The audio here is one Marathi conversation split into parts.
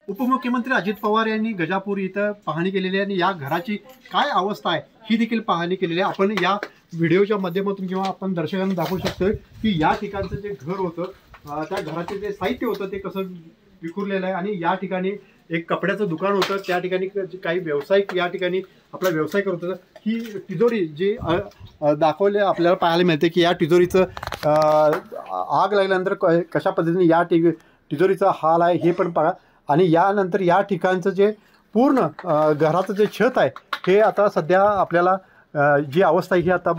उपमुख्यमंत्री अजित पवार यांनी गजापूर इथं पाहणी केलेली आहे आणि या घराची काय अवस्था आहे ही देखील पाहणी केलेली आहे। आपण या व्हिडिओच्या माध्यमातून किंवा आपण दर्शकांना दाखवू शकतो की या ठिकाणचं जे घर होतं त्या घराचे जे साहित्य होतं ते कसं विखुरलेलं आहे आणि या ठिकाणी एक कपड्याचं दुकान होतं, त्या ठिकाणी काही व्यावसायिक या ठिकाणी आपला व्यवसाय करत होता। ही तिजोरी जी दाखवले आपल्याला पाहायला मिळते की या तिजोरीचं आग लागल्यानंतर कशा पद्धतीने या तिजोरीचा हाल आहे हे पण पहा। आणि यानंतर या ठिकाणचं जे पूर्ण घराचं जे छत आहे हे आता सध्या आपल्याला जी अवस्था ही आता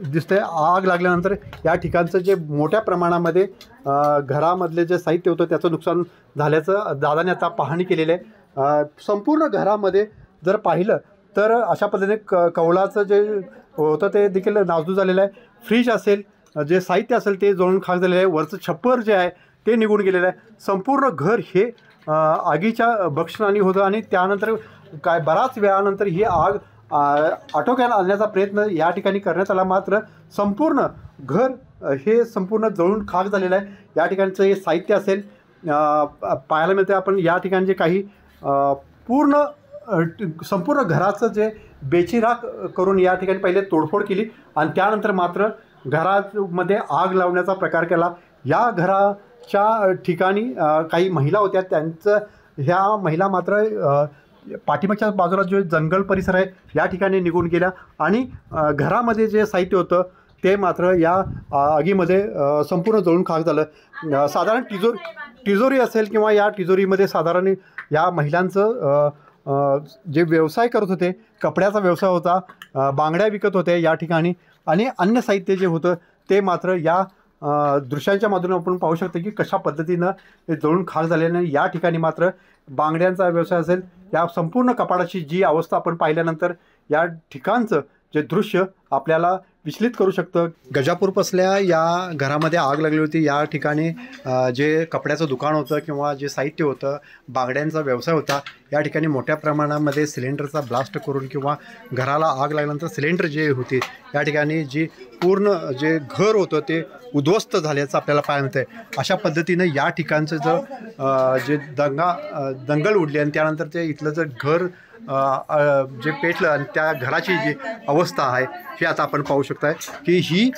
दिसते। आग लागल्यानंतर या ठिकाणचं जे मोठ्या प्रमाणामध्ये घरामधले जे साहित्य होतं त्याचं नुकसान झाल्याचं दादाने आता पाहणी केलेलं आहे। संपूर्ण घरामध्ये जर पाहिलं तर अशा पद्धतीने कौलाचं जे होतं ते देखील नासधूस झालेलं आहे। फ्रीज असेल, जे साहित्य असेल ते जळून खाक झालेलं आहे। वरचं छप्पर जे आहे ते निघून गेलेलं आहे। संपूर्ण घर हे आगीच्या भक्षणाने होतं आणि त्यानंतर काय बराच वेळानंतर ही आग आटोक्यात आणण्याचा प्रयत्न या ठिकाणी करण्यात आला, मात्र संपूर्ण घर हे संपूर्ण जळून खाक झालेलं आहे। या ठिकाणचं हे साहित्य असेल पाहायला मिळते आपण या ठिकाणचे काही संपूर्ण घराचं जे बेचिराख करून या ठिकाणी पहिले तोडफोड केली आणि त्यानंतर मात्र घरामध्ये आग लावण्याचा प्रकार केला। या घराच्या ठिकाणी काही महिला होत्या, ह्या महिला मात्र पाठीमागच्या बाजूला जो जंगल परिसर आहे या ठिकाणी निघून गेल्या आणि घरामध्ये जे साहित्य होतं ते मात्र या आगीमध्ये संपूर्ण जळून खाक झालं। साधारण तिजोरी असेल किंवा या तिजोरीमध्ये साधारण या महिलांचं जे व्यवसाय करत होते, कपड्याचा व्यवसाय होता, बांगड्या विकत होते या ठिकाणी आणि अन्य साहित्य जे होतं ते मात्र या दृश्यांच्या माध्यमातून आपण पाहू शकतो की कशा पद्धतीनं हे जळून खाक झाल्याने या ठिकाणी मात्र बांगड्यांचा व्यवसाय असेल, या संपूर्ण कपाडाची जी अवस्था आपण पाहिल्यानंतर या ठिकाणचं जे दृश्य आपल्याला विचलित करू शकतं। गजापूरपासल्या या घरामध्ये आग लागली होती। या ठिकाणी जे कपड्याचं दुकान होतं किंवा जे साहित्य होतं, बांगड्यांचा व्यवसाय होता, या ठिकाणी मोठ्या प्रमाणामध्ये सिलेंडरचा ब्लास्ट करून किंवा घराला आग लागल्यानंतर सिलेंडर जे होते या ठिकाणी जी पूर्ण जे घर होतं ते उद्ध्वस्त झाल्याचं आपल्याला पाहायला मिळतं। अशा पद्धतीनं या ठिकाणचं जे दंगल उडली आणि त्यानंतर ते इथलं जर घर जे पेटलं आणि त्या घराची जी अवस्था आहे हे आता आपण पाहू शकताय की ही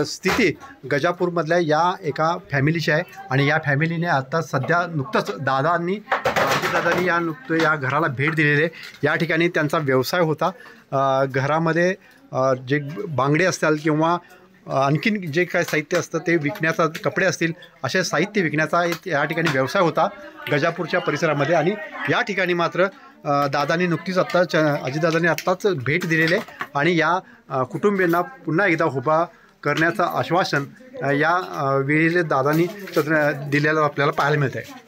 स्थिती गजापूरमधल्या या एका फॅमिलीची आहे आणि या फॅमिलीने आता सध्या नुकतंच दादांनी या घराला भेट दिलेली आहे। या ठिकाणी त्यांचा व्यवसाय होता, घरामध्ये जे बांगडे असतील किंवा आणखीन जे काय साहित्य असतं ते विकण्याचा, कपडे असतील असे साहित्य विकण्याचा या ठिकाणी व्यवसाय होता गजापूरच्या परिसरामध्ये। आणि या ठिकाणी मात्र दादांनी नुकतीच अजितदादांनी आत्ताच भेट दिलेली आहे आणि या कुटुंबियांना पुन्हा एकदा उभा करण्याचं आश्वासन या वेळेला दादांनी दिलेलं आपल्याला पाहायला मिळतं आहे।